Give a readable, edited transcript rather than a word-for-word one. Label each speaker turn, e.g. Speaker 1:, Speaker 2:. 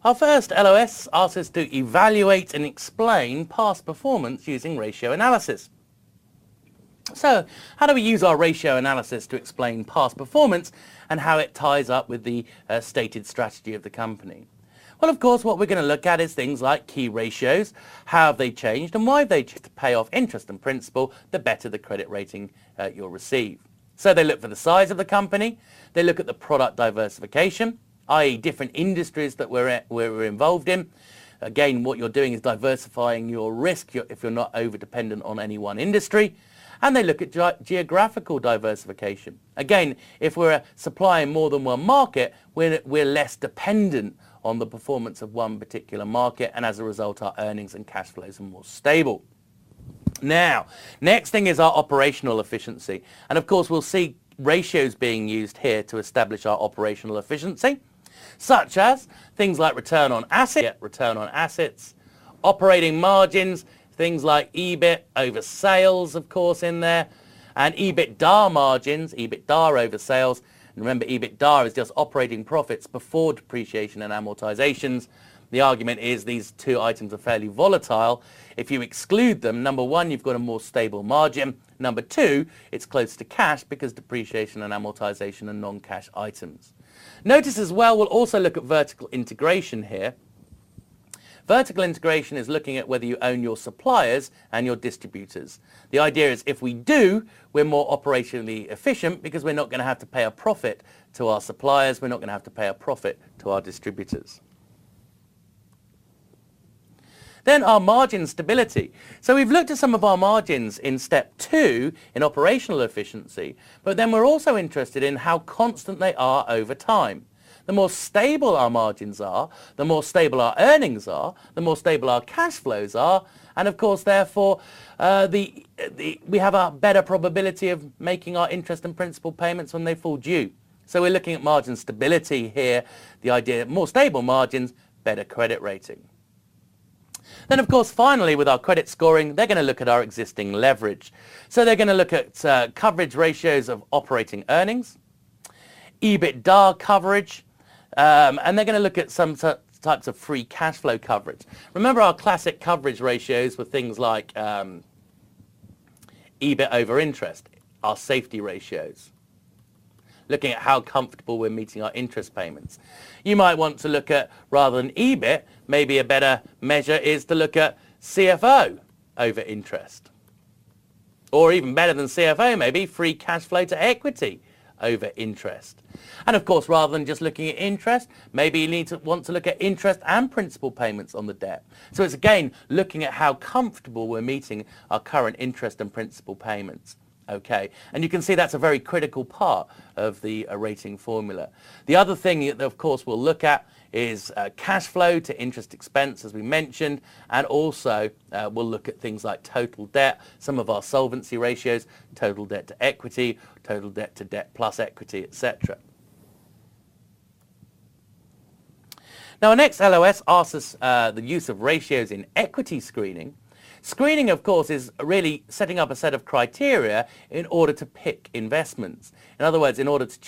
Speaker 1: Our first LOS asks us to evaluate and explain past performance using ratio analysis. So, how do we use our ratio analysis to explain past performance and how it ties up with the stated strategy of the company? Well, of course, what we're going to look at is things like key ratios, how have they changed and why have they changed to pay off interest and principal, the better the credit rating you'll receive. So they look for the size of the company, they look at the product diversification, i.e. different industries that we're involved in. Again, what you're doing is diversifying your risk if you're not over-dependent on any one industry. And they look at geographical diversification. Again, if we're supplying more than one market, we're less dependent on the performance of one particular market, and as a result our earnings and cash flows are more stable. Now, next thing is our operational efficiency. And of course we'll see ratios being used here to establish our operational efficiency, such as things like return on assets, operating margins, things like EBIT over sales, of course, in there, and EBITDA margins, EBITDA over sales. And remember, EBITDA is just operating profits before depreciation and amortizations. The argument is these two items are fairly volatile. If you exclude them, number one, you've got a more stable margin. Number two, it's close to cash because depreciation and amortization are non-cash items. Notice as well, we'll also look at vertical integration here. Vertical integration is looking at whether you own your suppliers and your distributors. The idea is if we do, we're more operationally efficient because we're not going to have to pay a profit to our suppliers, we're not going to have to pay a profit to our distributors. Then our margin stability. So we've looked at some of our margins in step 2 in operational efficiency, but then we're also interested in how constant they are over time. The more stable our margins are, the more stable our earnings are, the more stable our cash flows are, and of course therefore we have a better probability of making our interest and principal payments when they fall due. So we're looking at margin stability here, the idea of more stable margins, better credit rating. Then of course finally with our credit scoring, they're going to look at our existing leverage. So they're going to look at coverage ratios of operating earnings, EBITDA coverage, and they're going to look at some types of free cash flow coverage. Remember our classic coverage ratios were things like EBIT over interest, our safety ratios, looking at how comfortable we're meeting our interest payments. You might want to look at, rather than EBIT, maybe a better measure is to look at CFO over interest. Or even better than CFO, maybe free cash flow to equity over interest. And of course, rather than just looking at interest, maybe you want to look at interest and principal payments on the debt. So it's again looking at how comfortable we're meeting our current interest and principal payments. Okay, and you can see that's a very critical part of the rating formula. The other thing that of course we'll look at is cash flow to interest expense, as we mentioned, and also we'll look at things like total debt, some of our solvency ratios, total debt to equity, total debt to debt plus equity, etc. Now our next LOS asks us the use of ratios in equity screening. Screening, of course, is really setting up a set of criteria in order to pick investments. In other words, in order to